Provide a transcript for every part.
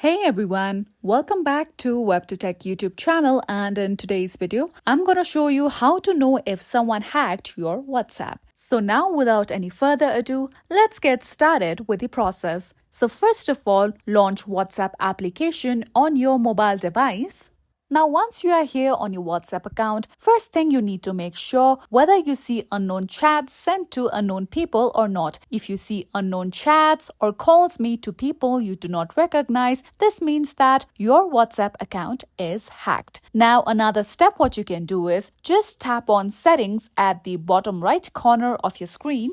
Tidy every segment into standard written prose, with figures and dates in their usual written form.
Hey everyone, welcome back to WebToTech YouTube channel, and in today's video, I'm going to show you how to know if someone hacked your WhatsApp. So now without any further ado, let's get started with the process. So first of all, launch WhatsApp application on your mobile device. Now, once you are here on your WhatsApp account, first thing you need to make sure whether you see unknown chats sent to unknown people or not. If you see unknown chats or calls made to people you do not recognize, this means that your WhatsApp account is hacked. Now, another step what you can do is just tap on settings at the bottom right corner of your screen.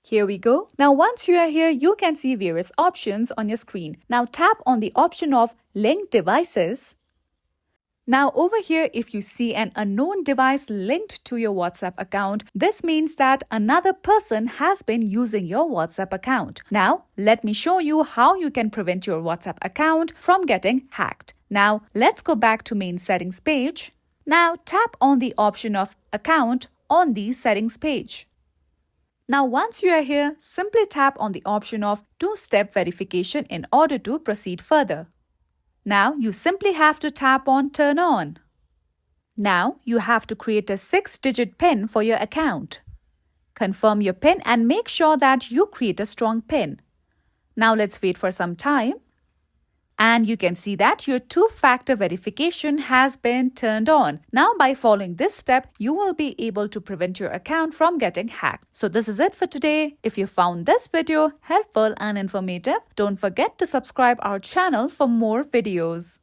Here we go. Now, once you are here, you can see various options on your screen. Now, tap on the option of linked devices. Now over here, if you see an unknown device linked to your WhatsApp account, this means that another person has been using your WhatsApp account. Now, let me show you how you can prevent your WhatsApp account from getting hacked. Now, let's go back to main settings page. Now, tap on the option of account on the settings page. Now, once you are here, simply tap on the option of two-step verification in order to proceed further. Now, you simply have to tap on Turn On. Now, you have to create a 6-digit PIN for your account. Confirm your PIN and make sure that you create a strong PIN. Now, let's wait for some time. And you can see that your two-factor verification has been turned on. Now, by following this step, you will be able to prevent your account from getting hacked. So this is it for today. If you found this video helpful and informative, don't forget to subscribe our channel for more videos.